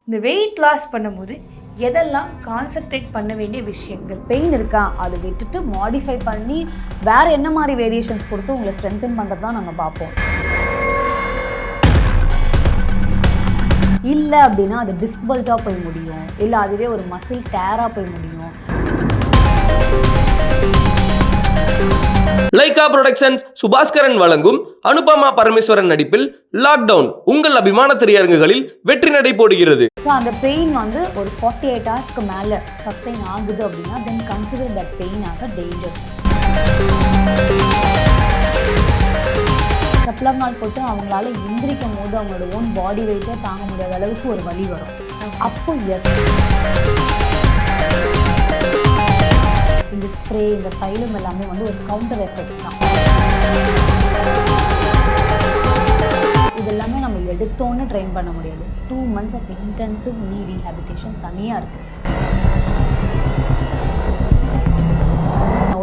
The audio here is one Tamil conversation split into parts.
இந்த வெயிட் லாஸ் பண்ணும்போது எதெல்லாம் கான்சென்ட்ரேட் பண்ண வேண்டிய விஷயங்கள்? பெயின் இருக்கா அதை விட்டுட்டு மாடிஃபை பண்ணி வேறு என்ன மாதிரி வேரியேஷன்ஸ் கொடுத்து உங்களை ஸ்ட்ரென்தன் பண்ணுறது தான் நாங்கள் பார்ப்போம். இல்லை அப்படின்னா அது டிஸ்க் பல்ஜாக போய் முடியும், இல்லை அதுவே ஒரு மசில் டேராக போய் முடியும். லைகா புரொடக்ஷன்ஸ் சுபாஸ்கரன் வழங்கும் அனுபமா பரமேஸ்வரன் நடிப்பில் லாக்டவுன் உங்கள் அபிமான திரையரங்குகளில் வெற்றி நடை போடுகிறது. ஸோ அந்த பெயின் வந்து ஒரு 48 ஹவர்ஸ்க்கு மேலே சஸ்டெயின் ஆகுது அப்படின்னா then consider that pain as a danger. சப்ளங்கால் போட்டு அவங்களால எந்திரிக்கும் போது அவங்களோட ஓன் பாடி வெயிட்டே தாங்க முடியாத அளவுக்கு ஒரு வலி வரும். அப்போ எஸ், இந்த ஸ்ப்ரே இந்த தைலம் எல்லாமே வந்து ஒரு கவுண்டர் எஃபெக்ட் தான். இது எல்லாமே நம்ம எடுத்தோன்னு ட்ரெயின் பண்ண முடியாது. 2 months ஆஃப் இன்டென்சிவ் நீ ரீஹாபிலிட்டேஷன் தனியாக இருக்குது.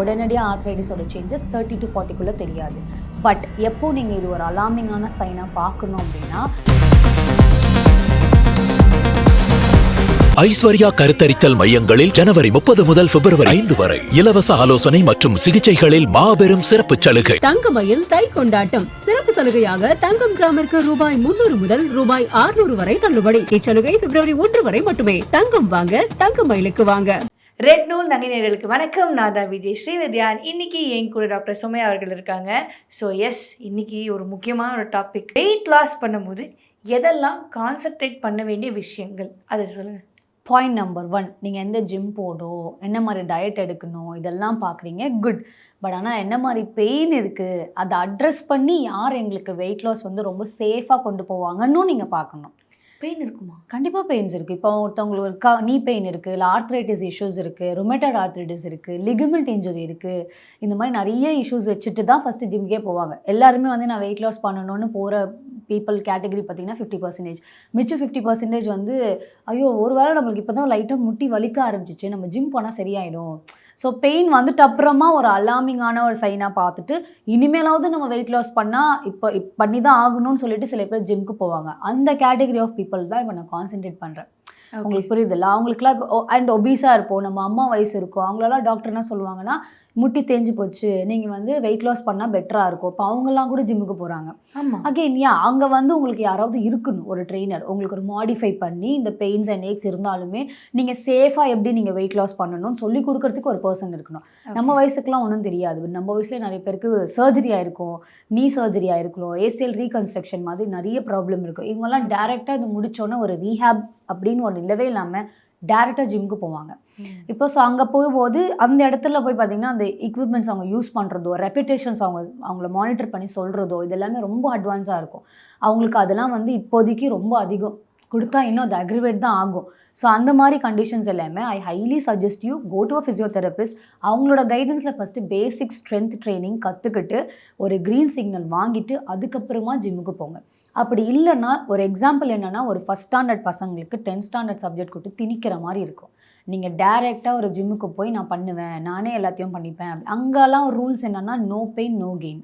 உடனடியாக ஆர்த்ரைட்டிஸோட சேஞ்சஸ் 30 to 40 தெரியாது. பட் எப்போ நீங்கள் இது ஒரு அலார்மிங்கான சைனாக பார்க்கணும் அப்படின்னா, ஐஸ்வர்யா கருத்தரித்தல் மையங்களில் ஜனவரி 30 முதல் பிப்ரவரி 5 வரை இலவச ஆலோசனை மற்றும் சிகிச்சைகளில் மாபெரும் சிறப்பு சலுகை. தங்கமயில் தை கொண்டாட்டம் சிறப்பு சலுகையாக தங்கம் கிராமிற்கு ரூபாய் 300 முதல் ரூபாய் 600 வரை தள்ளுபடி. இச்சலுகை பிப்ரவரி 1 வரை மட்டுமே. தங்கம் வாங்க தங்கமயிலுக்கு வாங்க. ரெட் நூல் நகை நேயர்களுக்கு வணக்கம். நான் தான் விஜய் ஸ்ரீவித்யான். இன்னைக்கு என் கூட டாக்டர் சுமையா அவர்கள் இருக்காங்க. ஸோ எஸ், இன்னைக்கு ஒரு முக்கியமான ஒரு டாபிக். வெயிட் லாஸ் பண்ணும்போது எதெல்லாம் கான்சென்ட்ரேட் பண்ண வேண்டிய விஷயங்கள், அதை சொல்லுங்கள். பாயிண்ட் நம்பர் 1, நீங்கள் எந்த ஜிம் போடணும், என்ன மாதிரி டயட் எடுக்கணும், இதெல்லாம் பார்க்குறீங்க, குட். பட் ஆனால் என்ன மாதிரி பெயின் இருக்குது அதை அட்ரஸ் பண்ணி யார் எங்களுக்கு வெயிட் லாஸ் வந்து ரொம்ப சேஃபாக கொண்டு போவாங்கன்னு நீங்கள் பார்க்கணும். பெயின் இருக்குமா? கண்டிப்பாக பெயின்ஸ் இருக்குது. இப்போ ஒருத்தவங்களுக்கு ஒரு நீ பெயின் இருக்குது, இல்லை ஆர்த்ரைட்டிஸ் இஷ்யூஸ் இருக்குது, ருமேட்டட் ஆர்த்ரைட்டிஸ் இருக்குது, லிகமெண்ட் இன்ஜுரி இருக்குது. இந்த மாதிரி நிறைய இஷ்யூஸ் வச்சுட்டு தான் ஃபஸ்ட்டு ஜிம்கே போவாங்க. எல்லாருமே வந்து நான் வெயிட் லாஸ் பண்ணணும்னு போகிற பீப்புள் கேட்டகரி பார்த்திங்கன்னா 50%. மிச்சம் 50% வந்து ஐயோ ஒரு வேளை நம்மளுக்கு இப்போ தான் லைட்டாக முட்டி வலிக்க ஆரம்பிச்சிச்சு, நம்ம ஜிம் போனால் சரியாயிடும். ஸோ பெயின் வந்துட்டு அப்புறமா ஒரு அலார்மிங்கான ஒரு சைனாக பார்த்துட்டு இனிமேலாவது நம்ம வெயிட் லாஸ் பண்ணால் இப்போ பண்ணி தான் ஆகணும்னு சொல்லிட்டு சில பேர் ஜிம்க்கு போவாங்க. அந்த கேட்டகரி ஆஃப் பீப்புள் தான் இப்போ நான் கான்சென்ட்ரேட் பண்ணுறேன். உங்களுக்கு புரியுதில்ல? அவங்களுக்குலாம் இப்போ அண்ட் ஒபீஸாக இருப்போம், நம்ம அம்மா வயசு இருக்கும், அவங்களெல்லாம் டாக்டர் என்ன சொல்லுவாங்கன்னா, முட்டி தேஞ்சு போச்சு, நீங்கள் வந்து வெயிட் லாஸ் பண்ணால் பெட்டராக இருக்கும். இப்போ அவங்கெல்லாம் கூட ஜிம்முக்கு போகிறாங்க. அகெயின் அங்கே வந்து உங்களுக்கு யாராவது இருக்கணும், ஒரு ட்ரெயினர் உங்களுக்கு ஒரு மாடிஃபை பண்ணி இந்த பெயின்ஸ் அண்ட் ஏக்ஸ் இருந்தாலுமே நீங்கள் சேஃபாக எப்படி நீங்கள் வெயிட் லாஸ் பண்ணணும்னு சொல்லி கொடுக்கறதுக்கு ஒரு பர்சன் இருக்கணும். நம்ம வயசுக்குலாம் ஒன்றும் தெரியாது. நம்ம வயசுலேயே நிறைய பேருக்கு சர்ஜரி ஆயிருக்கும், நீ சர்ஜரி ஆயிருக்கும், ஏசிஎல் ரீகன்ஸ்ட்ரக்ஷன் மாதிரி நிறைய ப்ராப்ளம் இருக்கும். இவங்கெல்லாம் டேரெக்டாக இது முடிச்சோன்னே ஒரு ரீஹேப் அப்படின்னு ஒன்று இல்லவே இல்லாமல் டேரெக்டாக ஜிம்முக்கு போவாங்க. இப்போ ஸோ அங்கே போகும்போது அந்த இடத்துல போய் பார்த்திங்கன்னா அந்த எக்யூப்மெண்ட்ஸ் அவங்க யூஸ் பண்ணுறதோ, ரெப்யூட்டேஷன்ஸ் அவங்கள மானிட்டர் பண்ணி சொல்கிறதோ, இது எல்லாமே ரொம்ப அட்வான்ஸாக இருக்கும். அவங்களுக்கு அதெல்லாம் வந்து இப்போதைக்கு ரொம்ப அதிகம் கொடுத்தா இன்னும் அது அக்ரிவேட் தான் ஆகும். ஸோ அந்த மாதிரி கண்டிஷன்ஸ் எல்லாமே I highly suggest you go to a physiotherapist. அவங்களோட கைடன்ஸில் ஃபஸ்ட்டு பேசிக் ஸ்ட்ரென்த் ட்ரைனிங் கற்றுக்கிட்டு ஒரு க்ரீன் சிக்னல் வாங்கிட்டு அதுக்கப்புறமா ஜிம்முக்கு போங்க. அப்படி இல்லைன்னா ஒரு எக்ஸாம்பிள் என்னென்னா, ஒரு 1st ஸ்டாண்டர்ட் பசங்களுக்கு 10th ஸ்டாண்டர்ட் சப்ஜெக்ட் கொடுத்து திணிக்கிற மாதிரி இருக்கும். நீங்கள் டேரெக்டாக ஒரு ஜிம்முக்கு போய் நான் பண்ணுவேன், நானே எல்லாத்தையும் பண்ணிப்பேன் அப்படி அங்கெல்லாம் ரூல்ஸ் என்னென்னா நோ பெயின் நோ கெயின்.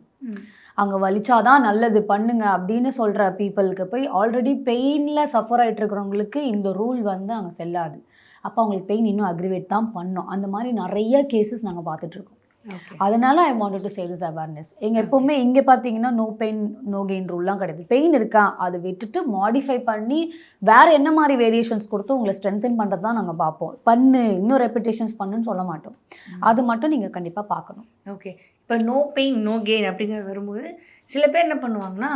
அங்கே வலிச்சாதான் நல்லது பண்ணுங்க அப்படின்னு சொல்கிற பீப்புளுக்கு போய் ஆல்ரெடி பெயினில் சஃபர் ஆகிட்டு இருக்கிறவங்களுக்கு இந்த ரூல் வந்து அங்கே செல்லாது. அப்போ அவங்களுக்கு பெயின் இன்னும் அக்ரிவேட் தான் பண்ணோம். அந்த மாதிரி நிறைய கேசஸ் நாங்கள் பார்த்துட்ருக்கோம். அதனால I wanted to say this awareness. எப்போவுமே இங்கே பார்த்தீங்கன்னா நோ பெயின் நோ கெயின் ரூல்லாம் கிடையாது. பெயின் இருக்கா அதை விட்டுட்டு மாடிஃபை பண்ணி வேறு என்ன மாதிரி வேரியேஷன்ஸ் கொடுத்து உங்களை ஸ்ட்ரென்தன் பண்ணுறது தான் நாங்கள் பார்ப்போம். இன்னும் ரெப்பிட்டேஷன்ஸ் பண்ணுன்னு சொல்ல மாட்டோம். அது மட்டும் நீங்கள் கண்டிப்பாக பார்க்கணும். ஓகே, இப்போ நோ பெயின் நோ கெயின் அப்படிங்கிறது வரும்போது சில பேர் என்ன பண்ணுவாங்கன்னா,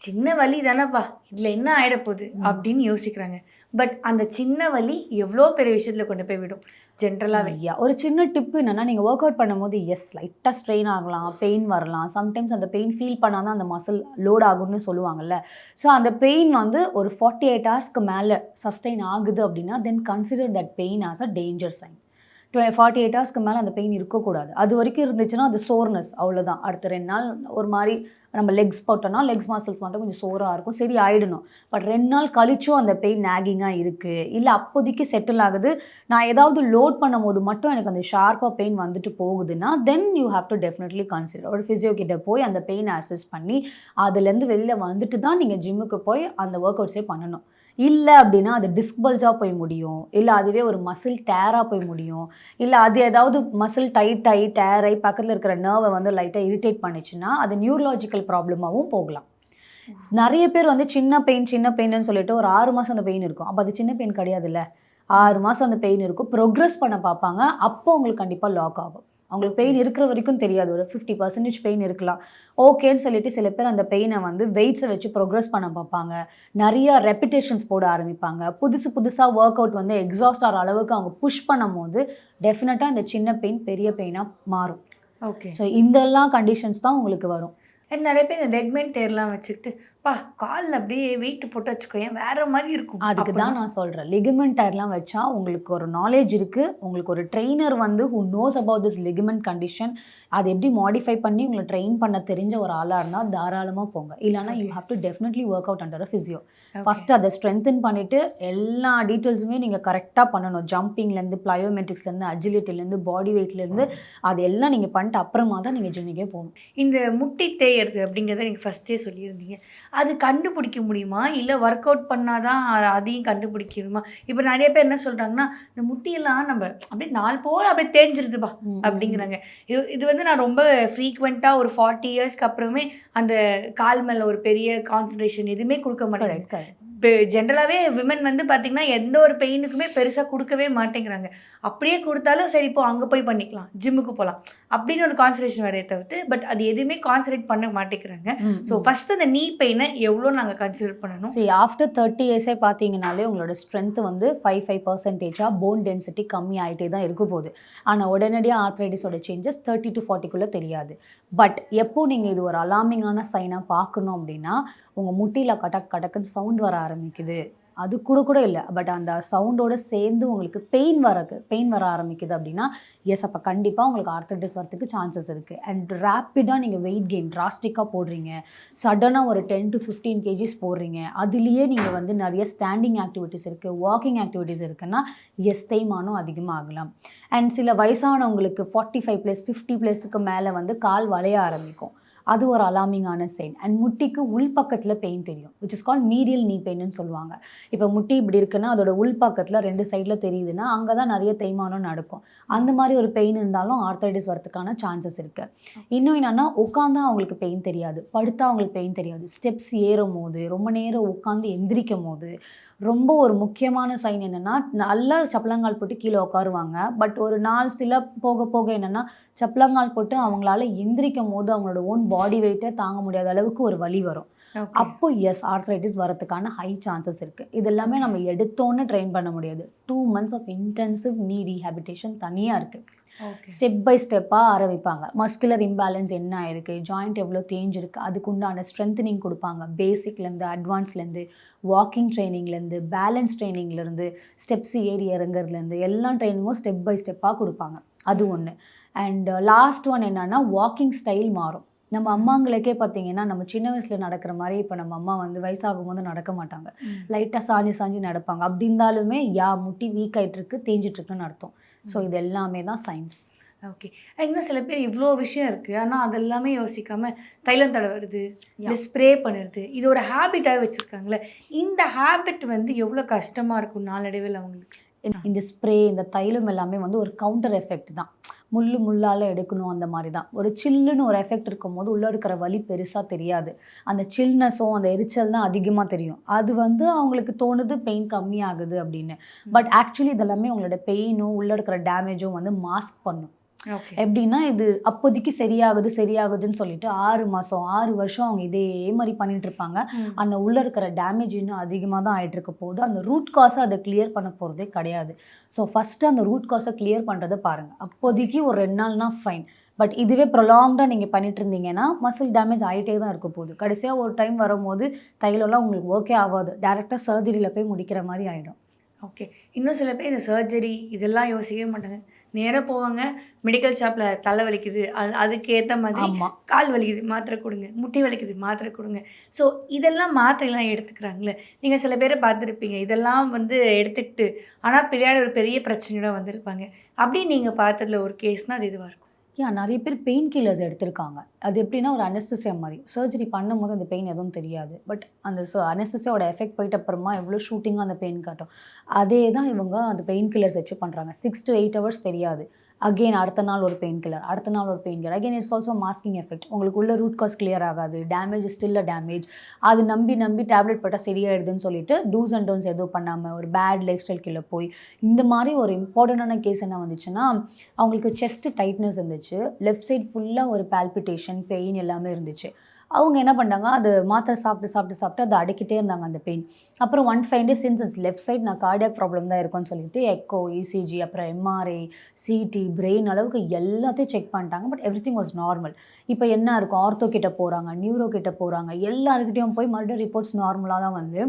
சின்ன வலி தானேப்பா, இதில் என்ன ஆகிடப்போகுது அப்படின்னு யோசிக்கிறாங்க. பட் அந்த சின்ன வலி எவ்வளோ பெரிய விஷயத்தில் கொண்டு போய் விடும். ஜென்ரலாகவே ஒரு சின்ன டிப்பு என்னென்னா, நீங்கள் ஒர்க் அவுட் பண்ணும்போது எஸ் லைட்டாக ஸ்ட்ரெயின் ஆகலாம், பெயின் வரலாம். சம்டைம்ஸ் அந்த பெயின் ஃபீல் பண்ணால் தான் அந்த மசில் லோட் ஆகும்னு சொல்லுவாங்கல்ல. ஸோ அந்த பெயின் வந்து ஒரு 48 ஹவர்ஸ்க்கு மேலே சஸ்டெயின் ஆகுது அப்படின்னா then consider that pain as a danger sign. 48 ஹவர்ஸ்க்கு மேலே அந்த பெயின் இருக்கக்கூடாது. அது வரைக்கும் இருந்துச்சுன்னா அது சோர்னஸ், அவ்வளோதான். அடுத்த 2 நாள் ஒரு மாதிரி நம்ம லெக்ஸ் போட்டோம்னா லெக்ஸ் மசில்ஸ் மட்டும் கொஞ்சம் சோராக இருக்கும், சரி ஆகிடணும். பட் 2 நாள் கழிச்சும் அந்த பெயின் நாகிங்காக இருக்குது, இல்லை அப்போதைக்கு செட்டில் ஆகுது, நான் ஏதாவது லோட் பண்ணும் போது மட்டும் எனக்கு அந்த ஷார்ப்பாக பெயின் வந்துட்டு போகுதுன்னா then you have to definitely consider ஒரு ஃபிசியோ கிட்ட போய் அந்த பெயின் அசஸ் பண்ணி அதுலேருந்து வெளியில் வந்துட்டு தான் நீங்கள் ஜிம்முக்கு போய் அந்த ஒர்க் அவுட்ஸே பண்ணணும். இல்லை அப்படின்னா அது டிஸ்க் பல்ஜாக போய் முடியும், இல்லை அதுவே ஒரு மசில் டேராக போய் முடியும், இல்லை அது ஏதாவது மசில் டைட் ஆகி டேர் ஆகி பக்கத்தில் இருக்கிற நர்வை வந்து லைட்டாக இரிட்டேட் பண்ணிச்சுன்னா அது நியூரலாஜிக்கல் ப்ராப்ளமாகவும் போகலாம். நிறைய பேர் வந்து சின்ன பெயின்னு சொல்லிட்டு ஒரு 6 மாதம் அந்த பெயின் இருக்கும். அப்போ அது சின்ன பெயின் கிடையாதுல்ல, 6 மாதம் அந்த பெயின் இருக்கும். ப்ரோக்ரஸ் பண்ண பார்ப்பாங்க, அப்போ அவங்களுக்கு கண்டிப்பாக லாக் ஆகும். அவங்களுக்கு பெயின் இருக்கிற வரைக்கும் தெரியாது, ஒரு 50% பெயின் இருக்கலாம். ஓகேன்னு சொல்லிட்டு சில பேர் அந்த பெயினை வந்து வெயிட்ஸை வச்சு ப்ரோக்ரஸ் பண்ண பார்ப்பாங்க, நிறையா ரெப்பிட்டேஷன்ஸ் போட ஆரம்பிப்பாங்க. புதுசாக ஒர்க் அவுட் வந்து எக்ஸாஸ்ட் ஆகிற அளவுக்கு அவங்க புஷ் பண்ணும் போது டெஃபினட்டாக இந்த சின்ன பெயின் பெரிய பெயினாக மாறும். ஓகே. ஸோ இதெல்லாம் கண்டிஷன்ஸ் தான் உங்களுக்கு வரும். நிறைய பேர் இந்த லெக்மெண்ட் டேர்லாம் வச்சுக்கிட்டு காலில் அப்படியே வெயிட் போட்டு வச்சுக்கோ, ஏன் வேற மாதிரி இருக்கும். அதுக்கு தான் நான் சொல்கிறேன், லிகமெண்ட் டயர்லாம் வச்சா உங்களுக்கு ஒரு நாலேஜ் இருக்குது, உங்களுக்கு ஒரு ட்ரெயினர் வந்து who knows about this ligament condition, அதை எப்படி மாடிஃபை பண்ணி உங்களை ட்ரெயின் பண்ண தெரிஞ்ச ஒரு ஆளாக இருந்தால் தாராளமாக போங்க. இல்லைனா you have to definitely work out under a physio. First அதை ஸ்ட்ரென்தன் பண்ணிவிட்டு எல்லா டீட்டெயில்ஸுமே நீங்கள் கரெக்டாக பண்ணணும். ஜம்பிங்லேருந்து ப்ளயோமெட்ரிக்ஸ்லேருந்து அஜிலிட்டிலேருந்து பாடி வெயிட்லேருந்து அதெல்லாம் நீங்கள் பண்ணிட்டு அப்புறமா தான் நீங்கள் ஜிம்மிக்கே போகணும். இந்த முட்டி தேயறது அப்படிங்கிறத நீங்கள் ஃபஸ்ட்டே சொல்லியிருந்தீங்க, அது கண்டுபிடிக்க முடியுமா, இல்லை ஒர்க் அவுட் பண்ணாதான் அதையும் கண்டுபிடிக்கணுமா? இப்போ நிறைய பேர் என்ன சொல்கிறாங்கன்னா, இந்த முட்டியெல்லாம் நம்ம அப்படியே நாள் போல் அப்படியே தேஞ்சிருதுப்பா அப்படிங்கிறாங்க. இது வந்து நான் ரொம்ப ஃப்ரீக்வெண்ட்டாக ஒரு 40 இயர்ஸ்க்கு அப்புறமே அந்த கால் மேலே ஒரு பெரிய கான்சன்ட்ரேஷன் எதுவுமே கொடுக்க மாட்டேங்க. இப்போ ஜென்ரலாகவே விமன் வந்து பார்த்திங்கன்னா எந்த ஒரு பெயினுக்குமே பெருசாக கொடுக்கவே மாட்டேங்கிறாங்க. அப்படியே கொடுத்தாலும் சரி இப்போ அங்கே போய் பண்ணிக்கலாம், ஜிம்முக்கு போகலாம் அப்படின்னு ஒரு கான்சன்ட்ரேஷன் வரைய தவிர்த்து, பட் அது எதுவுமே கான்சன்ட்ரேட் பண்ண மாட்டேங்கிறாங்க. ஸோ ஃபஸ்ட்டு அந்த நீ பெயினை எவ்வளோ நாங்கள் கன்சிடர் பண்ணணும்? சரி, ஆஃப்டர் 30 இயர்ஸே பார்த்தீங்கனாலே உங்களோட ஸ்ட்ரென்த் வந்து 5% போன் டென்சிட்டி கம்மி ஆகிட்டே தான் இருக்க போகுது. ஆனால் உடனடியாக ஆர்த்ரைட்டிஸோட சேஞ்சஸ் 30 to 40க்குள்ளே தெரியாது. பட் எப்போ நீங்கள் இது ஒரு அலார்மிங்கான சைனாக பார்க்கணும் அப்படின்னா, உங்கள் முட்டியில் கடக்குன்னு சவுண்ட் வர ஆரம்பிக்குது, அது கூட இல்லை, பட் அந்த சவுண்டோடு சேர்ந்து உங்களுக்கு பெயின் வர ஆரம்பிக்குது அப்படின்னா எஸ், அப்போ கண்டிப்பாக உங்களுக்கு ஆர்த்ரைட்டிஸ் வரதுக்கு சான்சஸ் இருக்குது. அண்ட் ரேப்பிடாக நீங்கள் வெயிட் கெயின் ட்ராஸ்டிக்காக போடுறீங்க, சடனாக ஒரு 10 to 15 kgs போடுறீங்க, அதுலேயே நீங்கள் வந்து நிறைய ஸ்டாண்டிங் ஆக்டிவிட்டீஸ் இருக்குது, வாக்கிங் ஆக்டிவிட்டீஸ் இருக்குன்னா எஸ், தேய்மானம் அதிகமாக ஆகலாம். அண்ட் சில வயசானவங்களுக்கு 45+, 50+க்கு மேலே வந்து கால் வளைய ஆரம்பிக்கும், அது ஒரு அலார்மிங்கான சைன். அண்ட் முட்டிக்கு உள்பக்கத்தில் பெயின் தெரியும், விச் இஸ் கால் மீடியல் நீ பெயின்னு சொல்லுவாங்க. இப்போ முட்டி இப்படி இருக்குன்னா அதோட உள்பக்கத்தில் 2 சைடில் தெரியுதுன்னா அங்கே தான் நிறைய தேய்மானம் நடக்கும். அந்த மாதிரி ஒரு பெயின் இருந்தாலும் ஆர்த்ரைட்டிஸ் வரதுக்கான சான்சஸ் இருக்குது. இன்னும் என்னென்னா, உட்காந்தா அவங்களுக்கு பெயின் தெரியாது, படுத்தா அவங்களுக்கு பெயின் தெரியாது, ஸ்டெப்ஸ் ஏறும் போது ரொம்ப நேரம் உட்காந்து எந்திரிக்கும் போது ரொம்ப ஒரு முக்கியமான சைன் என்னென்னா, நல்லா சப்பளங்கால் போட்டு கீழே உட்காருவாங்க, பட் ஒரு நாள் சில போக என்னென்னா சப்பளங்கால் போட்டு அவங்களால எந்திரிக்கும் போது அவங்களோட ஓன் பாடி வெயிட்டை தாங்க முடியாத அளவுக்கு ஒரு வலி வரும். அப்போ எஸ், ஆர்த்ரைட்டிஸ் வரதுக்கான ஹை சான்சஸ் இருக்குது. இது எல்லாமே நம்ம எடுத்தோன்னு ட்ரெயின் பண்ண முடியாது. 2 months ஆஃப் இன்டென்சிவ் நீ ரீஹாபிலிட்டேஷன் தனியாக இருக்குது. ஸ்டெப் பை ஸ்டெப்பாக ஆரம்பிப்பாங்க. மஸ்குலர் இம்பேலன்ஸ் என்ன ஆயிருக்கு, ஜாயிண்ட் எவ்வளோ தேஞ்சிருக்கு, அதுக்கு உண்டான ஸ்ட்ரென்தனிங் கொடுப்பாங்க. பேசிக்லேருந்து அட்வான்ஸ்லேருந்து வாக்கிங் ட்ரைனிங்லேருந்து பேலன்ஸ் ட்ரைனிங்லேருந்து ஸ்டெப்ஸ் ஏறி இறங்குறதுலேருந்து எல்லா ட்ரைனிங்கும் ஸ்டெப் பை ஸ்டெப்பாக கொடுப்பாங்க. அது ஒன்று. அண்ட் லாஸ்ட் ஒன் என்னன்னா, வாக்கிங் ஸ்டைல் மாறும். நம்ம அம்மாங்களுக்கே பார்த்தீங்கன்னா, நம்ம சின்ன வயசில் நடக்கிற மாதிரி இப்போ நம்ம அம்மா வந்து வயசாகும் போது நடக்க மாட்டாங்க, லைட்டாக சாஞ்சி நடப்பாங்க. அப்படி இருந்தாலுமே முட்டி வீக் ஆகிட்டு இருக்கு, தேஞ்சிட்ருக்குன்னு அர்த்தம். ஸோ இது எல்லாமே தான் சயின்ஸ். ஓகே. இன்னும் சில பேர் இவ்வளோ விஷயம் இருக்குது, ஆனால் அதெல்லாமே யோசிக்காமல் தைலம் தடவுறது, இல்லை ஸ்ப்ரே பண்ணுறது, இது ஒரு ஹேபிட்டாக வச்சுருக்காங்களே, இந்த ஹேபிட் வந்து எவ்வளோ கஷ்டமாக இருக்கும் நாளடைவில் அவங்களுக்கு? இந்த ஸ்ப்ரே, இந்த தைலம் எல்லாமே வந்து ஒரு கவுண்டர் எஃபெக்ட் தான். முள்ளால் எடுக்கணும், அந்த மாதிரி தான். ஒரு சில்லுன்னு ஒரு எஃபெக்ட் இருக்கும்போது உள்ளே இருக்கிற வலி பெருசாக தெரியாது, அந்த சில்னஸும் அந்த எரிச்சல் தான் அதிகமாக தெரியும். அது வந்து அவங்களுக்கு தோணுது பெயின் கம்மியாகுது அப்படின்னு. பட் ஆக்சுவலி இதெல்லாமே உங்களோட பெயினும் உள்ளே இருக்கிற டேமேஜும் வந்து மாஸ்க் பண்ணும். எப்படின்னா, இது அப்போதைக்கு சரியாகுதுன்னு சொல்லிட்டு 6 மாதம் 6 வருஷம் அவங்க இதே மாதிரி பண்ணிட்டு இருப்பாங்க. அந்த உள்ள இருக்கிற டேமேஜ் இன்னும் அதிகமாக தான் ஆகிட்டு இருக்க போகுது. அந்த ரூட் காஸை அதை கிளியர் பண்ண போகிறதே கிடையாது. ஸோ ஃபஸ்ட்டு அந்த ரூட் காஸை கிளியர் பண்ணுறதை பாருங்கள். அப்போதைக்கு ஒரு 2 நாள்னா ஃபைன், பட் இதுவே ப்ரொலாங்டாக நீங்கள் பண்ணிட்டு இருந்தீங்கன்னா மசில் டேமேஜ் ஆகிட்டே தான் இருக்க போகுது. கடைசியாக ஒரு டைம் வரும்போது தைலம்லாம் உங்களுக்கு ஓகே ஆகாது, டேரெக்டாக சர்ஜரியில் போய் முடிக்கிற மாதிரி ஆகிடும். ஓகே. இன்னும் சில பேர் இந்த சர்ஜரி இதெல்லாம் யோசிக்கவே மாட்டாங்க, நேராக போவாங்க, மெடிக்கல் ஷாப்பில் தலை வலிக்குது, அதுக்கு ஏற்ற மாதிரி கால் வலிக்குது மாத்திரை கொடுங்க, முட்டி வலிக்குது மாத்திரை கொடுங்க. ஸோ இதெல்லாம் மாத்திரைலாம் எடுத்துக்கிறாங்களே, நீங்கள் சில பேரை பார்த்துருப்பீங்க, இதெல்லாம் வந்து எடுத்துக்கிட்டு ஆனால் பின்னாடி ஒரு பெரிய பிரச்சனையோட வந்திருப்பாங்க. அப்படி நீங்கள் பார்த்ததில் ஒரு கேஸ்னால் அது இதுவாக இருக்கும்? நிறைய பேர் பெயின் கில்லர்ஸ் எடுத்திருக்காங்க. அது எப்படின்னா ஒரு அனஸ்தீசியா மாதிரி. சர்ஜரி பண்ணும்போது அந்த பெயின் எதுவும் தெரியாது. பட் அந்த அனஸ்தீசியாவோட எஃபெக்ட் போயிட்ட அப்புறமா எவ்வளோ ஷூட்டிங்காக அந்த பெயின் காட்டும். அதே தான் இவங்க அந்த பெயின் கில்லர்ஸ் வச்சு பண்ணுறாங்க. 6 to 8 hours தெரியாது. அகெயின் அடுத்த நாள் ஒரு பெயின் கில்லர், அடுத்த நாள் ஒரு pain killer. Again it's also masking effect. உங்களுக்கு உள்ள ரூட் காஸ் கிளியர் ஆகாது, டேமேஜ் ஸ்டில் டேமேஜ். அது நம்பி டேப்லெட் போட்டால் சரியாயிடுதுன்னு சொல்லிட்டு டூஸ் அண்ட் டோன்ஸ் எதுவும் பண்ணாமல் ஒரு பேட் லைஃப் ஸ்டைல் கீழே போய் இந்த மாதிரி ஒரு இம்பார்ட்டண்டான கேஸ் என்ன வந்துச்சுன்னா, அவங்களுக்கு செஸ்ட் டைட்னஸ் இருந்துச்சு, லெஃப்ட் சைட் ஃபுல்லாக ஒரு பால்பிட்டேஷன், பெயின் எல்லாமே இருந்துச்சு. அவங்க என்ன பண்ணாங்க, அது மாத்திரை சாப்பிட்டு அதை அடக்கிட்டே இருந்தாங்க அந்த பெயின். அப்புறம் 1 5 days since it's left side, நான் கார்டியாக் ப்ராப்ளம் தான் இருக்கும்னு சொல்லிட்டு எக்கோ, இசிஜி, அப்புறம் எம்ஆர்ஐ, சிடி, பிரெயின் அளவுக்கு எல்லாத்தையும் செக் பண்ணிட்டாங்க. But everything was normal. இப்போ என்ன இருக்கும், ஆர்த்தோ கிட்ட போகிறாங்க, நியூரோ கிட்ட போகிறாங்க, எல்லாருக்கிட்டையும் போய் மறுபடியும் ரிப்போர்ட்ஸ் நார்மலாக தான் வந்து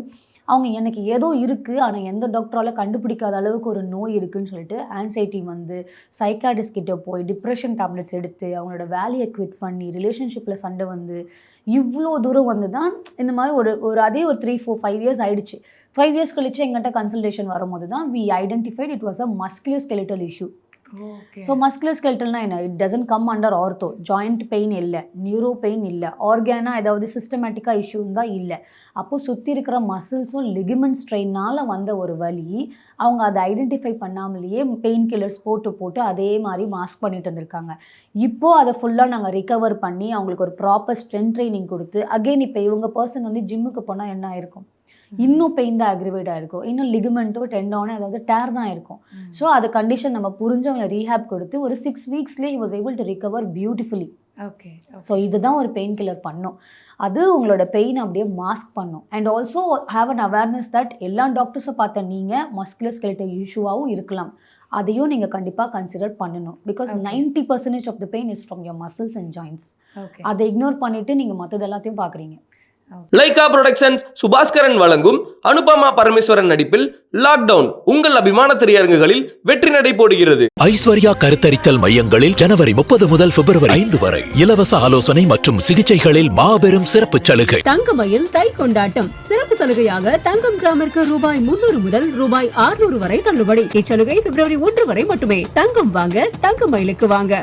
அவங்க எனக்கு ஏதோ இருக்குது ஆனால் எந்த டாக்டரால் கண்டுபிடிக்காத அளவுக்கு ஒரு நோய் இருக்குதுன்னு சொல்லிட்டு ஆன்சைட்டி வந்து சைக்காட்ரிஸ்ட் கிட்ட போய் டிப்ரெஷன் டேப்லெட்ஸ் எடுத்து அவங்களோட வேலையை குவிட் பண்ணி ரிலேஷன்ஷிப்பில் சண்டை வந்து இவ்வளோ தூரம் வந்து தான் இந்த மாதிரி ஒரு அதே ஒரு 3 4 5 years ஆயிடுச்சு. 5 years கழிச்சு எங்கிட்ட கன்சல்டேஷன் வரும்போது தான் we identified it was a musculoskeletal issue. So மஸ்குலோஸ்கெலிட்டல்னா என்ன, it doesn't come under ortho. Joint pain இல்லை, நியூரோ பெயின் இல்லை, ஆர்கானா ஏதாவது சிஸ்டமேட்டிக்காக இஷ்யூன்னு தான் இல்லை. அப்போது சுற்றி இருக்கிற மசில்ஸும் லிகமெண்ட் ஸ்ட்ரெயினால் வந்த ஒரு வலி. அவங்க அதை ஐடென்டிஃபை பண்ணாமலேயே பெயின் கில்லர்ஸ் போட்டு அதே மாதிரி மாஸ்க் பண்ணிட்டு இருந்திருக்காங்க. இப்போது அதை ஃபுல்லாக நாங்கள் ரிகவர் பண்ணி அவங்களுக்கு ஒரு ப்ராப்பர் ஸ்ட்ரென்த் ட்ரைனிங் கொடுத்து அகெயின் இப்போ இவங்க பர்சன் வந்து ஜிம்முக்கு போனால் என்ன ஆயிருக்கும், இன்னும் பெயின் தான் அக்ரிவேட் ஆகிருக்கும், இன்னும் லிகமெண்ட்டோ டெண்டானோ அதாவது டேர் தான் இருக்கும். ஸோ அது கண்டிஷன் நம்ம புரிஞ்சு அவங்களை ரீஹேப் கொடுத்து ஒரு 6 weeksலேயே he was able to recover beautifully. Okay. So இதுதான் ஒரு பெயின் கில்லர் பண்ணும். அது உங்களோட பெயின் அப்படியே மாஸ்க் பண்ணும். And also have an awareness that எல்லா டாக்டர்ஸும் பார்த்த நீங்கள் மஸ்குலோஸ்கெலிட்டல் இஷ்யூவாகவும் இருக்கலாம். அதையும் நீங்கள் கண்டிப்பாக கன்சிடர் பண்ணணும். Because 90% of the pain is from your muscles and joints. அதை இக்னோர் பண்ணிவிட்டு நீங்கள் மற்றது எல்லாத்தையும் பார்க்குறீங்க. லைகா புரொடக்ஷன்ஸ் சுபாஸ்கரன் வழங்கும் அனுபமா பரமேஸ்வரன் நடிப்பில் லாக்டவுன் உங்கள் அபிமான திரையரங்குகளில் வெற்றி நடை போடுகிறது. ஐஸ்வர்யா கருத்தரித்தல் மையங்களில் ஜனவரி 30 முதல் பிப்ரவரி 5 வரை இலவச ஆலோசனை மற்றும் சிகிச்சைகளில் மாபெரும் சிறப்பு சலுகை. தங்கமயில் தை கொண்டாட்டம் சிறப்பு சலுகையாக தங்கம் கிராமிற்கு ரூபாய் 300 முதல் ரூபாய் 600 வரை தள்ளுபடி. இச்சலுகை பிப்ரவரி 1 வரை மட்டுமே. தங்கம் வாங்க, தங்கமயிலுக்கு வாங்க.